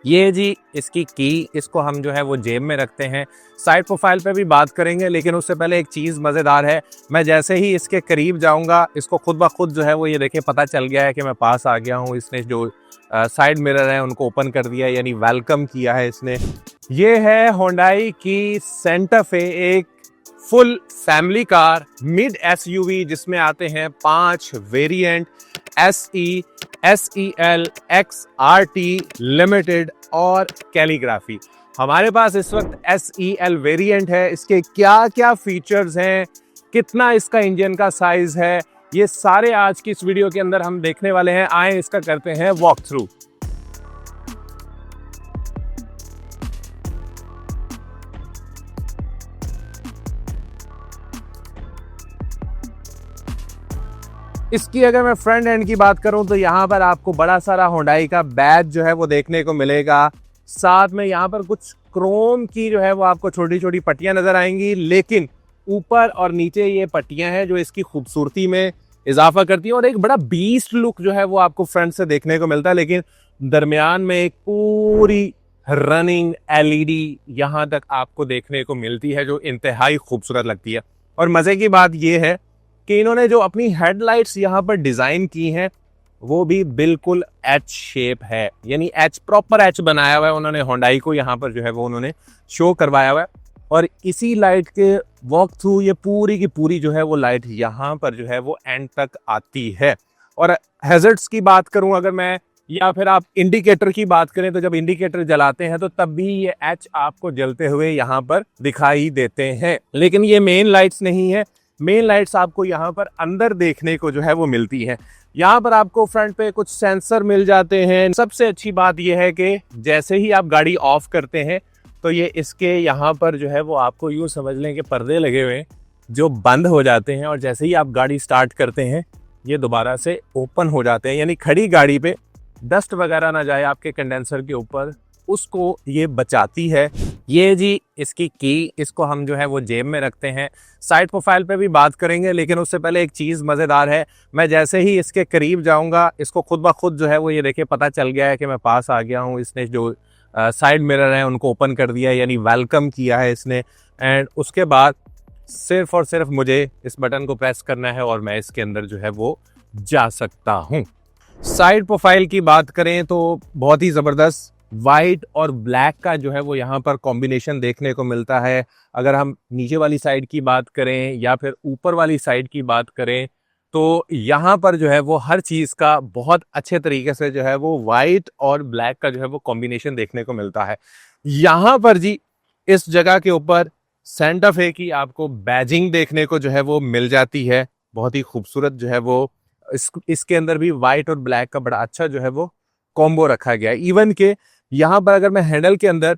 ये जी इसकी की, इसको हम जो है वो जेब में रखते हैं। साइड प्रोफाइल पे भी बात करेंगे, लेकिन उससे पहले एक चीज़ मज़ेदार है। मैं जैसे ही इसके करीब जाऊंगा, इसको खुद ब खुद जो है वो ये देखिए पता चल गया है कि मैं पास आ गया हूँ। इसने जो साइड मिरर है उनको ओपन कर दिया, यानी वेलकम किया है इसने। ये है होंडाई की सेंटा फे, एक full family car mid SUV जिसमें आते हैं 5 variant, SE, SEL, XRT, limited और कैलीग्राफी। हमारे पास इस वक्त SEL वेरिएंट है। इसके क्या क्या फीचर्स हैं, कितना इसका इंजन का साइज है, ये सारे आज की इस वीडियो के अंदर हम देखने वाले हैं। आए इसका करते हैं वॉक थ्रू। इसकी अगर मैं फ्रंट एंड की बात करूं तो यहाँ पर आपको बड़ा सारा होंडाई का बैज जो है वो देखने को मिलेगा। साथ में यहाँ पर कुछ क्रोम की जो है वो आपको छोटी छोटी पट्टियां नजर आएंगी, लेकिन ऊपर और नीचे ये पट्टियां हैं जो इसकी खूबसूरती में इजाफा करती हैं और एक बड़ा बीस्ट लुक जो है वो आपको फ्रंट से देखने को मिलता है। लेकिन दरमियान में एक पूरी रनिंग LED यहाँ तक आपको देखने को मिलती है जो इंतहाई खूबसूरत लगती है। और मजे की बात यह है कि इन्होंने जो अपनी हेडलाइट्स यहाँ पर डिजाइन की हैं वो भी बिल्कुल एच शेप है, यानी एच, प्रॉपर एच बनाया हुआ है उन्होंने। होंडाई को यहाँ पर जो है वो उन्होंने शो करवाया हुआ है। और इसी लाइट के वॉक थ्रू ये पूरी की पूरी जो है वो लाइट यहाँ पर जो है वो एंड तक आती है। और हैजर्ड्स की बात करूं अगर मैं, या फिर आप इंडिकेटर की बात करें, तो जब इंडिकेटर जलाते हैं तो तब भी ये एच आपको जलते हुए यहाँ पर दिखाई देते हैं। लेकिन ये मेन लाइट्स नहीं है, मेन लाइट्स आपको यहाँ पर अंदर देखने को जो है वो मिलती है। यहाँ पर आपको फ्रंट पे कुछ सेंसर मिल जाते हैं। सबसे अच्छी बात यह है कि जैसे ही आप गाड़ी ऑफ करते हैं तो ये इसके यहाँ पर जो है वो आपको यूँ समझ लें कि पर्दे लगे हुए जो बंद हो जाते हैं, और जैसे ही आप गाड़ी स्टार्ट करते हैं ये दोबारा से ओपन हो जाते हैं। यानी खड़ी गाड़ी पे डस्ट वगैरह ना जाए आपके कंडेंसर के ऊपर, उसको ये बचाती है। ये जी इसकी की, इसको हम जो है वो जेब में रखते हैं। साइड प्रोफाइल पे भी बात करेंगे, लेकिन उससे पहले एक चीज़ मज़ेदार है। मैं जैसे ही इसके करीब जाऊंगा, इसको खुद ब खुद जो है वो ये देखिए पता चल गया है कि मैं पास आ गया हूँ। इसने जो साइड मिरर है उनको ओपन कर दिया, यानी वेलकम किया है इसने। एंड उसके बाद सिर्फ और सिर्फ मुझे इस बटन को प्रेस करना है और मैं इसके अंदर जो है वो जा सकता हूँ। साइड प्रोफाइल की बात करें तो बहुत ही ज़बरदस्त वाइट और ब्लैक का जो है वो यहाँ पर कॉम्बिनेशन देखने को मिलता है। अगर हम नीचे वाली साइड की बात करें या फिर ऊपर वाली साइड की बात करें तो यहाँ पर जो है वो हर चीज़ का बहुत अच्छे तरीके से जो है वो वाइट और ब्लैक का जो है वो कॉम्बिनेशन देखने को मिलता है। यहाँ पर जी इस जगह के ऊपर सेंटा फे की आपको बैजिंग देखने को जो है वो मिल जाती है। बहुत ही खूबसूरत जो है वो इसके अंदर भी वाइट और ब्लैक का बड़ा अच्छा जो है वो कॉम्बो रखा गया है। इवन के यहाँ पर अगर मैं हैंडल के अंदर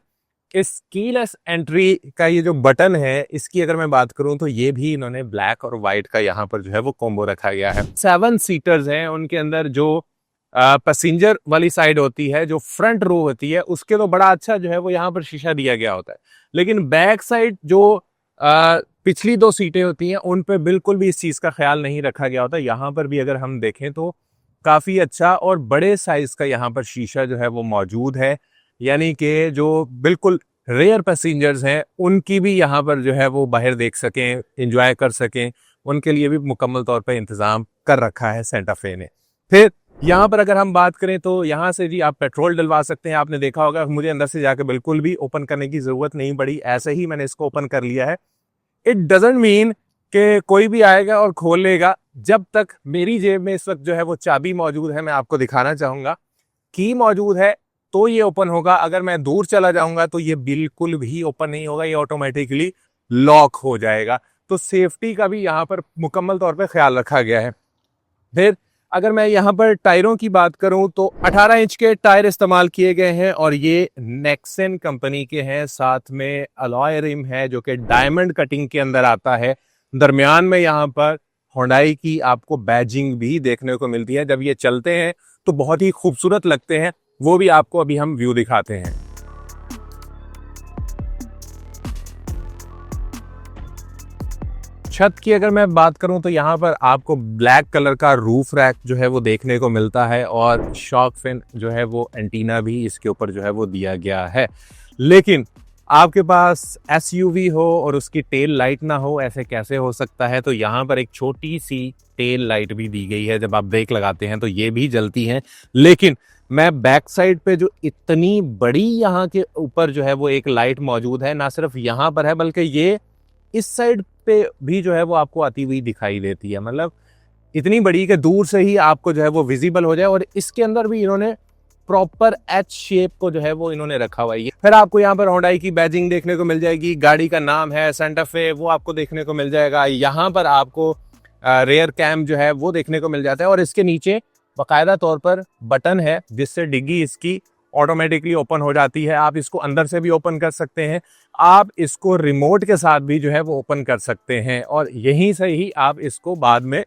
इस कीलेस एंट्री का ये जो बटन है, इसकी अगर मैं बात करूं तो ये भी इन्होंने ब्लैक और वाइट का यहाँ पर जो है वो कॉम्बो रखा गया है। 7 सीटर्स हैं, उनके अंदर जो पैसेंजर वाली साइड होती है, जो फ्रंट रो होती है, उसके तो बड़ा अच्छा जो है वो यहाँ पर शीशा दिया गया होता है। लेकिन बैक साइड जो पिछली 2 सीटें होती हैं उन पे बिल्कुल भी इस चीज़ का ख्याल नहीं रखा गया होता। यहाँ पर भी अगर हम देखें तो काफ़ी अच्छा और बड़े साइज का यहाँ पर शीशा जो है वो मौजूद है, यानी कि जो बिल्कुल रेयर पैसेंजर्स हैं उनकी भी यहाँ पर जो है वो बाहर देख सकें, एंजॉय कर सकें, उनके लिए भी मुकम्मल तौर पर इंतज़ाम कर रखा है सेंटा फे ने। फिर यहाँ पर अगर हम बात करें तो यहाँ से जी आप पेट्रोल डलवा सकते हैं। आपने देखा होगा मुझे अंदर से जाकर बिल्कुल भी ओपन करने की ज़रूरत नहीं पड़ी, ऐसे ही मैंने इसको ओपन कर लिया है। इट डजंट मीन कि कोई भी आएगा और खोल लेगा। जब तक मेरी जेब में इस वक्त जो है वो चाबी मौजूद है, मैं आपको दिखाना चाहूँगा, की मौजूद है तो ये ओपन होगा। अगर मैं दूर चला जाऊँगा तो ये बिल्कुल भी ओपन नहीं होगा, ये ऑटोमेटिकली लॉक हो जाएगा। तो सेफ्टी का भी यहाँ पर मुकम्मल तौर पे ख्याल रखा गया है। फिर अगर मैं यहाँ पर टायरों की बात करूँ तो 18 इंच के टायर इस्तेमाल किए गए हैं और ये नेक्सन कंपनी के हैं। साथ में अलॉय रिम है जो कि डायमंड कटिंग के अंदर आता है। दरमियान में यहाँ पर होंडाई की आपको बैजिंग भी देखने को मिलती है। जब ये चलते हैं तो बहुत ही खूबसूरत लगते हैं, वो भी आपको अभी हम व्यू दिखाते हैं। छत की अगर मैं बात करूं तो यहाँ पर आपको ब्लैक कलर का रूफ रैक जो है वो देखने को मिलता है और शॉक फिन जो है वो एंटीना भी इसके ऊपर जो है वो दिया गया है। लेकिन आपके पास एसयूवी हो और उसकी टेल लाइट ना हो, ऐसे कैसे हो सकता है? तो यहाँ पर एक छोटी सी टेल लाइट भी दी गई है, जब आप ब्रेक लगाते हैं तो ये भी जलती है। लेकिन मैं बैक साइड पे जो इतनी बड़ी यहाँ के ऊपर जो है वो एक लाइट मौजूद है, ना सिर्फ यहाँ पर है बल्कि ये इस साइड पे भी जो है वो आपको आती हुई दिखाई देती है। मतलब इतनी बड़ी कि दूर से ही आपको जो है वो विजिबल हो जाए। और इसके अंदर भी इन्होंने प्रॉपर एच शेप को जो है वो इन्होंने रखा हुआ है। फिर आपको यहाँ पर होंडाई की बैजिंग देखने को मिल जाएगी, गाड़ी का नाम है सेंटा फे, वो आपको देखने को मिल जाएगा। यहाँ पर आपको रेयर कैम जो है वो देखने को मिल जाता है और इसके नीचे बाकायदा तौर पर बटन है जिससे डिग्गी इसकी ऑटोमेटिकली ओपन हो जाती है। आप इसको अंदर से भी ओपन कर सकते हैं, आप इसको रिमोट के साथ भी जो है वो ओपन कर सकते हैं और यहीं से ही आप इसको बाद में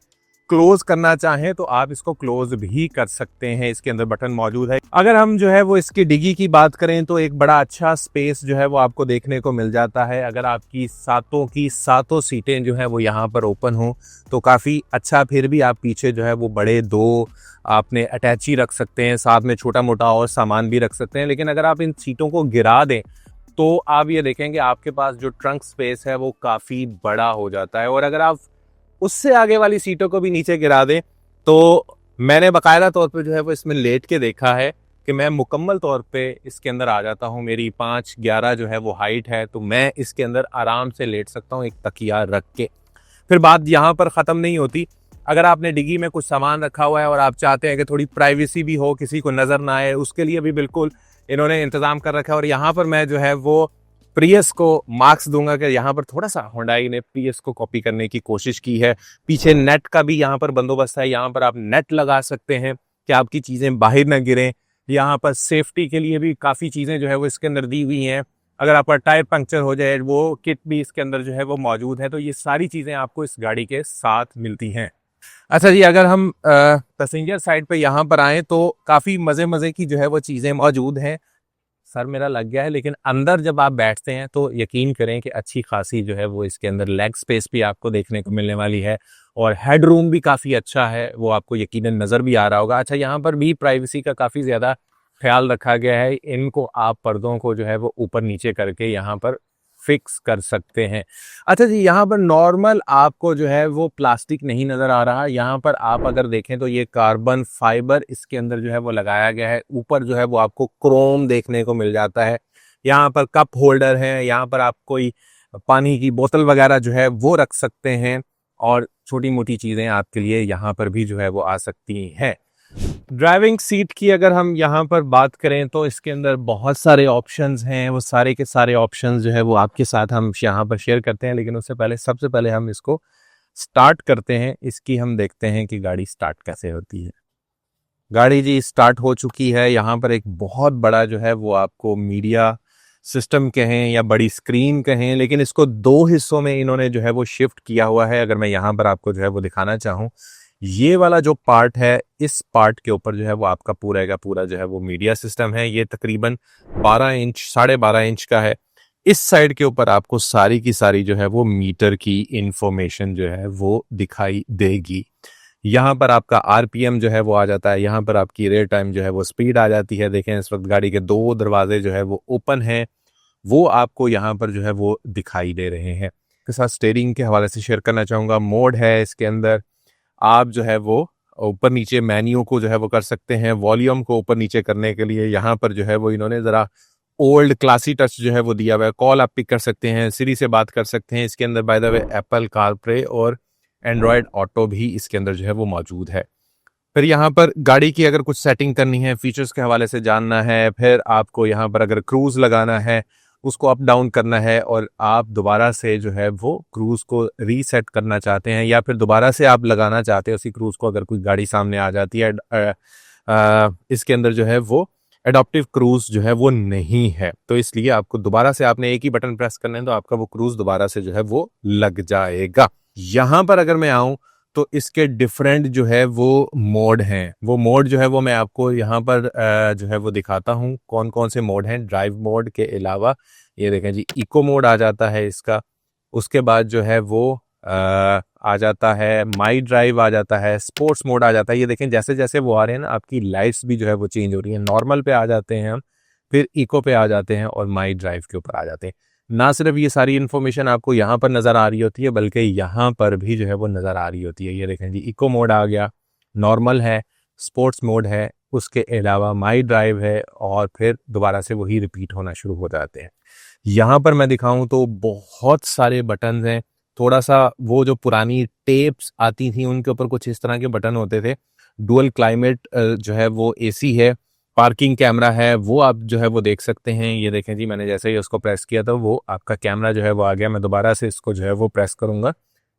क्लोज करना चाहें तो आप इसको क्लोज भी कर सकते हैं। इसके अंदर बटन मौजूद है। अगर हम जो है वो इसकी डिग्गी की बात करें तो एक बड़ा अच्छा स्पेस जो है वो आपको देखने को मिल जाता है। अगर आपकी सातों की सातों सीटें जो है वो यहाँ पर ओपन हो तो काफ़ी अच्छा। फिर भी आप पीछे जो है वो बड़े दो आपने अटैची रख सकते हैं, साथ में छोटा मोटा और सामान भी रख सकते हैं। लेकिन अगर आप इन सीटों को गिरा दें तो आप ये देखेंगे आपके पास जो ट्रंक स्पेस है वो काफ़ी बड़ा हो जाता है। और अगर आप उससे आगे वाली सीटों को भी नीचे गिरा दें तो मैंने बाकायदा तौर पे जो है वो इसमें लेट के देखा है कि मैं मुकम्मल तौर पे इसके अंदर आ जाता हूँ। मेरी 5'11" जो है वो हाइट है, तो मैं इसके अंदर आराम से लेट सकता हूँ एक तकिया रख के। फिर बात यहाँ पर ख़त्म नहीं होती। अगर आपने डिग्गी में कुछ सामान रखा हुआ है और आप चाहते हैं कि थोड़ी प्राइवेसी भी हो, किसी को नज़र ना आए, उसके लिए भी बिल्कुल इन्होंने इंतज़ाम कर रखा है। और यहाँ पर मैं जो है वो प्रियस को मार्क्स दूंगा कि यहाँ पर थोड़ा सा होंडाई ने प्रियस को कॉपी करने की कोशिश की है। पीछे नेट का भी यहाँ पर बंदोबस्त है, यहाँ पर आप नेट लगा सकते हैं कि आपकी चीज़ें बाहर ना गिरें। यहाँ पर सेफ्टी के लिए भी काफ़ी चीज़ें जो है वो इसके अंदर दी हुई हैं। अगर आपका टायर पंक्चर हो जाए वो किट भी इसके अंदर जो है वो मौजूद है। तो ये सारी चीज़ें आपको इस गाड़ी के साथ मिलती हैं। अच्छा जी, अगर हम पैसेंजर साइड पे यहाँ पर आएँ तो काफ़ी मज़े की जो है वो चीज़ें मौजूद हैं। सर मेरा लग गया है, लेकिन अंदर जब आप बैठते हैं तो यकीन करें कि अच्छी खासी जो है वो इसके अंदर लेग स्पेस भी आपको देखने को मिलने वाली है और हेड रूम भी काफ़ी अच्छा है, वो आपको यकीनन नज़र भी आ रहा होगा। अच्छा, यहाँ पर भी प्राइवेसी का काफ़ी ज़्यादा ख्याल रखा गया है। इनको आप पर्दों को जो है वो ऊपर नीचे करके यहाँ पर फिक्स कर सकते हैं। अच्छा जी, यहाँ पर नॉर्मल आपको जो है वो प्लास्टिक नहीं नज़र आ रहा। यहाँ पर आप अगर देखें तो ये कार्बन फाइबर इसके अंदर जो है वो लगाया गया है। ऊपर जो है वो आपको क्रोम देखने को मिल जाता है। यहाँ पर कप होल्डर है, यहाँ पर आप कोई पानी की बोतल वगैरह जो है वो रख सकते हैं और छोटी मोटी चीज़ें आपके लिए यहाँ पर भी जो है वो आ सकती हैं। ड्राइविंग सीट की अगर हम यहाँ पर बात करें तो इसके अंदर बहुत सारे ऑप्शंस हैं। वो सारे के सारे ऑप्शंस जो है वो आपके साथ हम यहाँ पर शेयर करते हैं। लेकिन उससे पहले सबसे पहले हम इसको स्टार्ट करते हैं। इसकी हम देखते हैं कि गाड़ी स्टार्ट कैसे होती है। गाड़ी जी स्टार्ट हो चुकी है। यहाँ पर एक बहुत बड़ा जो है वो आपको मीडिया सिस्टम कहें या बड़ी स्क्रीन कहें, लेकिन इसको दो हिस्सों में इन्होंने जो है वो शिफ्ट किया हुआ है। अगर मैं यहाँ पर आपको जो है वो दिखाना चाहूँ, ये वाला जो पार्ट है, इस पार्ट के ऊपर जो है वो आपका पूरा का पूरा जो है वो मीडिया सिस्टम है। ये तकरीबन 12 इंच 12.5 इंच का है। इस साइड के ऊपर आपको सारी की सारी जो है वो मीटर की इंफॉर्मेशन जो है वो दिखाई देगी। यहाँ पर आपका आरपीएम जो है वो आ जाता है। यहाँ पर आपकी रेयर टाइम जो है वो स्पीड आ जाती है। देखें इस वक्त गाड़ी के दो दरवाजे जो है वो ओपन हैं, वो आपको यहाँ पर जो है वो दिखाई दे रहे हैं। के साथ स्टीयरिंग के हवाले से शेयर करना चाहूँगा, मोड है इसके अंदर। आप जो है वो ऊपर नीचे मेन्यू को जो है वो कर सकते हैं। वॉल्यूम को ऊपर नीचे करने के लिए यहाँ पर जो है वो इन्होंने ज़रा ओल्ड क्लासी टच जो है वो दिया हुआ है। कॉल आप पिक कर सकते हैं, सिरी से बात कर सकते हैं। इसके अंदर by the way Apple CarPlay और एंड्रॉयड ऑटो भी इसके अंदर जो है वो मौजूद है। फिर यहाँ पर गाड़ी की अगर कुछ सेटिंग करनी है, फीचर्स के हवाले से जानना है, फिर आपको यहाँ पर अगर क्रूज़ लगाना है, उसको अप डाउन करना है और आप दोबारा से जो है वो क्रूज़ को रीसेट करना चाहते हैं या फिर दोबारा से आप लगाना चाहते हैं उसी क्रूज़ को, अगर कोई गाड़ी सामने आ जाती है। इसके अंदर जो है वो एडॉप्टिव क्रूज़ जो है वो नहीं है, तो इसलिए आपको दोबारा से आपने एक ही बटन प्रेस करना है तो आपका वो क्रूज़ दोबारा से जो है वो लग जाएगा। यहाँ पर अगर मैं आऊँ तो इसके डिफरेंट जो है वो मोड हैं। वो मोड जो है वो मैं आपको यहाँ पर जो है वो दिखाता हूँ कौन कौन से मोड हैं। ड्राइव मोड के अलावा ये देखें जी, इको मोड आ जाता है इसका। उसके बाद जो है वो आ जाता है, माई ड्राइव आ जाता है, स्पोर्ट्स मोड आ जाता है। ये देखें जैसे जैसे वो आ रहे हैं ना, आपकी लाइट्स भी जो है वो चेंज हो रही है। नॉर्मल पे आ जाते हैं हम, फिर इको पे आ जाते हैं और माई ड्राइव के ऊपर आ जाते हैं। ना सिर्फ ये सारी इन्फॉर्मेशन आपको यहाँ पर नज़र आ रही होती है, बल्कि यहाँ पर भी जो है वो नज़र आ रही होती है। ये देखें जी, इको मोड आ गया, नॉर्मल है, स्पोर्ट्स मोड है, उसके अलावा माई ड्राइव है, और फिर दोबारा से वही रिपीट होना शुरू हो जाते हैं। यहाँ पर मैं दिखाऊं तो बहुत सारे बटन हैं। थोड़ा सा वो जो पुरानी टेप्स आती थी उनके ऊपर कुछ इस तरह के बटन होते थे। डुअल क्लाइमेट जो है वो एसी है, पार्किंग कैमरा है, वो आप जो है वो देख सकते हैं। ये देखें जी, मैंने जैसे ही उसको प्रेस किया तो वो आपका कैमरा जो है वो आ गया। मैं दोबारा से इसको जो है वो प्रेस करूंगा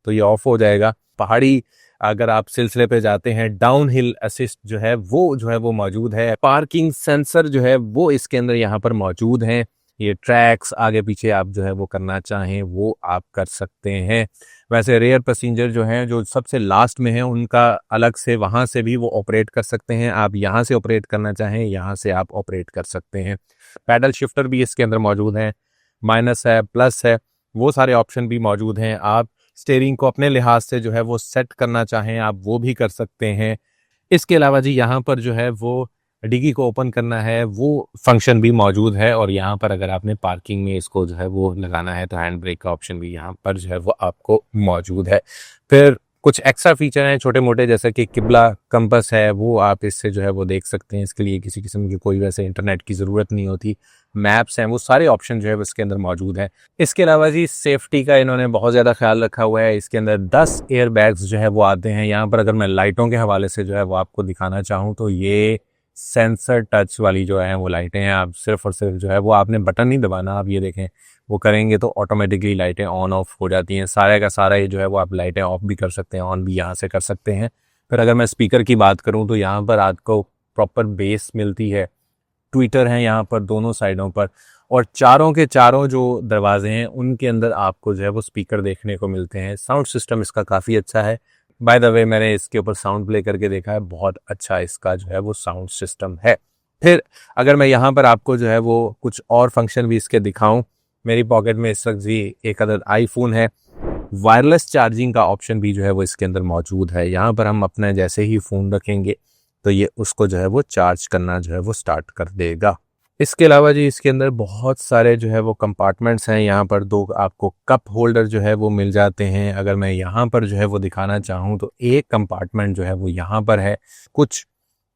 तो ये ऑफ हो जाएगा। पहाड़ी अगर आप सिलसिले पे जाते हैं, डाउन हिल असिस्ट जो है वो मौजूद है। पार्किंग सेंसर जो है वो इसके अंदर यहाँ पर मौजूद हैं। ये ट्रैक्स आगे पीछे आप जो है वो करना चाहें वो आप कर सकते हैं। वैसे रेयर पैसेंजर जो हैं, जो सबसे लास्ट में हैं, उनका अलग से वहाँ से भी वो ऑपरेट कर सकते हैं। आप यहाँ से ऑपरेट करना चाहें, यहाँ से आप ऑपरेट कर सकते हैं। पैडल शिफ्टर भी इसके अंदर मौजूद हैं, माइनस है, प्लस है, वो सारे ऑप्शन भी मौजूद हैं। आप स्टीयरिंग को अपने लिहाज से जो है वो सेट करना चाहें, आप वो भी कर सकते हैं। इसके अलावा जी यहाँ पर जो है वो डिग्गी को ओपन करना है, वो फंक्शन भी मौजूद है। और यहाँ पर अगर आपने पार्किंग में इसको जो है वो लगाना है तो हैंड ब्रेक का ऑप्शन भी यहाँ पर जो है वो आपको मौजूद है। फिर कुछ एक्स्ट्रा फीचर हैं छोटे मोटे, जैसे कि किबला कंपस है, वो आप इससे जो है वो देख सकते हैं। इसके लिए किसी किस्म की कोई वैसे इंटरनेट की ज़रूरत नहीं होती। मैप्स हैं, वो सारे ऑप्शन जो है इसके अंदर मौजूद है। इसके अलावा जी सेफ्टी का इन्होंने बहुत ज़्यादा ख्याल रखा हुआ है। इसके अंदर 10 एयर बैग्स जो है वो आते हैं। यहाँ पर अगर मैं लाइटों के हवाले से जो है वो आपको दिखाना चाहूँ तो ये सेंसर टच वाली जो है वो लाइटें हैं। आप सिर्फ और सिर्फ जो है वो आपने बटन नहीं दबाना, आप ये देखें वो करेंगे तो ऑटोमेटिकली लाइटें ऑन ऑफ हो जाती हैं। सारे का सारा ये जो है वो आप लाइटें ऑफ भी कर सकते हैं, ऑन भी यहाँ से कर सकते हैं। फिर अगर मैं स्पीकर की बात करूँ तो यहाँ पर आपको प्रॉपर बेस मिलती है। ट्विटर हैं यहाँ पर दोनों साइडों पर, और चारों के चारों जो दरवाजे हैं उनके अंदर आपको जो है वो स्पीकर देखने को मिलते हैं। साउंड सिस्टम इसका काफ़ी अच्छा है। बाय द वे मैंने इसके ऊपर साउंड प्ले करके देखा है, बहुत अच्छा इसका जो है वो साउंड सिस्टम है। फिर अगर मैं यहाँ पर आपको जो है वो कुछ और फंक्शन भी इसके दिखाऊं, मेरी पॉकेट में इस वक्त भी एक अदद आईफोन है। वायरलेस चार्जिंग का ऑप्शन भी जो है वो इसके अंदर मौजूद है। यहाँ पर हम अपने जैसे ही फ़ोन रखेंगे तो ये उसको जो है वो चार्ज करना जो है वो स्टार्ट कर देगा। इसके अलावा जी इसके अंदर बहुत सारे जो है वो कंपार्टमेंट्स हैं। यहाँ पर 2 आपको कप होल्डर जो है वो मिल जाते हैं। अगर मैं यहाँ पर जो है वो दिखाना चाहूँ तो एक कंपार्टमेंट जो है वो यहाँ पर है, कुछ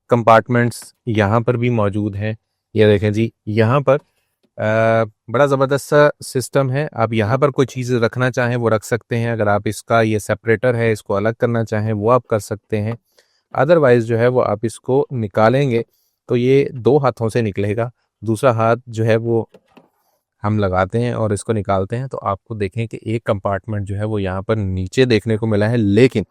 कंपार्टमेंट्स यहाँ पर भी मौजूद हैं। ये देखें जी, यहाँ पर बड़ा ज़बरदस्त सा सिस्टम है। आप यहाँ पर कोई चीज़ रखना चाहें वो रख सकते हैं। अगर आप इसका ये सेपरेटर है, इसको अलग करना चाहें वो आप कर सकते हैं। अदरवाइज़ जो है वो आप इसको निकालेंगे तो ये 2 हाथों से निकलेगा। दूसरा हाथ जो है वो हम लगाते हैं और इसको निकालते हैं तो आपको देखें कि एक कंपार्टमेंट जो है वो यहाँ पर नीचे देखने को मिला है। लेकिन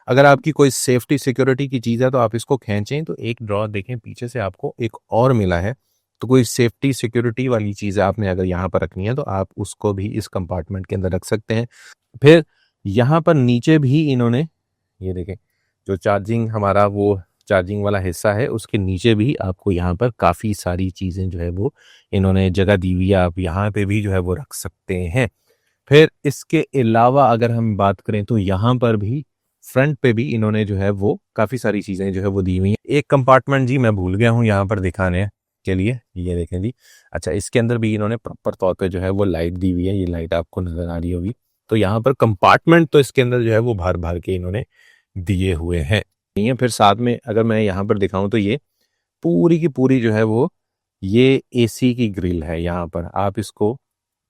अगर आपकी कोई सेफ्टी सिक्योरिटी की चीज़ है तो आप इसको खींचें तो एक ड्रॉर देखें पीछे से आपको एक और मिला है। तो कोई सेफ्टी सिक्योरिटी वाली चीज़ आपने अगर यहाँ पर रखनी है तो आप उसको भी इस कंपार्टमेंट के अंदर रख सकते हैं। फिर यहाँ पर नीचे भी इन्होंने ये देखें, जो चार्जिंग हमारा वो चार्जिंग वाला हिस्सा है उसके नीचे भी आपको यहाँ पर काफ़ी सारी चीज़ें जो है वो इन्होंने जगह दी हुई है। आप यहाँ पे भी जो है वो रख सकते हैं। फिर इसके अलावा अगर हम बात करें तो यहाँ पर भी फ्रंट पे भी इन्होंने जो है वो काफ़ी सारी चीज़ें जो है वो दी हुई हैं। एक कंपार्टमेंट जी मैं भूल गया हूँ यहाँ पर दिखाने के लिए, ये देखें जी। अच्छा, इसके अंदर भी इन्होंने प्रॉपर तौर पे जो है वो लाइट दी हुई है। ये लाइट आपको नज़र आ रही होगी। तो यहाँ पर कंपार्टमेंट तो इसके अंदर जो है वो भर भर के इन्होंने दिए हुए हैं। फिर साथ में अगर मैं यहाँ पर दिखाऊं तो ये पूरी की पूरी जो है वो ये एसी की ग्रिल है। यहाँ पर आप इसको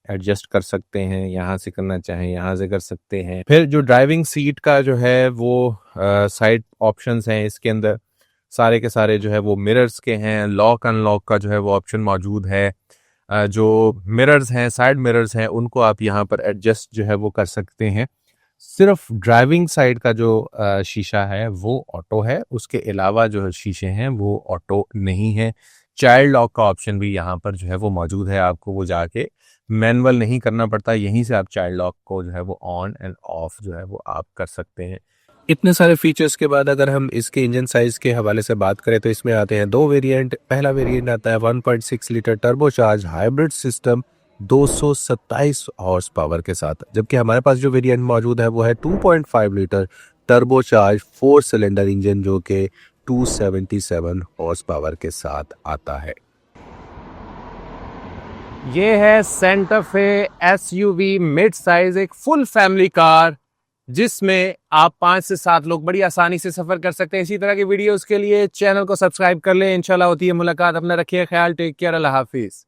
एडजस्ट कर सकते हैं, यहाँ से करना चाहें यहाँ से कर सकते हैं। फिर जो ड्राइविंग सीट का जो है वो साइड ऑप्शंस हैं इसके अंदर, सारे के सारे जो है वो मिरर्स के हैं। लॉक अनलॉक का जो है वो ऑप्शन मौजूद है। जो मिरर्स हैं, साइड मिरर्स हैं, उनको आप यहाँ पर एडजस्ट जो है वो कर सकते हैं। सिर्फ ड्राइविंग साइड का जो शीशा है वो ऑटो है, उसके अलावा जो शीशे हैं वो ऑटो नहीं है। चाइल्ड लॉक का ऑप्शन भी यहाँ पर जो है वो मौजूद है। आपको वो जाके मैनुअल नहीं करना पड़ता, यहीं से आप चाइल्ड लॉक को जो है वो ऑन एंड ऑफ जो है वो आप कर सकते हैं। इतने सारे फीचर्स के बाद अगर हम इसके इंजन साइज़ के हवाले से बात करें तो इसमें आते हैं 2 वेरिएंट। पहला वेरिएंट आता है 1.6 litre turbocharge hybrid system 227 horse power के साथ, जबकि हमारे पास जो वेरिएंट मौजूद है वो है 2.5 लीटर टर्बोचार्ज 4 सिलेंडर इंजन जो कि 277 हॉर्स पावर के साथ आता है। ये है सेंटा फे एसयूवी मिड साइज, एक फुल फैमिली कार जिसमें आप 5 से 7 लोग बड़ी आसानी से सफर कर सकते हैं। इसी तरह की वीडियोस के लिए चैनल को सब्सक्राइब कर लें। इंशाल्लाह होती है मुलाकात। अपना रखिए ख्याल। Take care. अल्लाह हाफिज।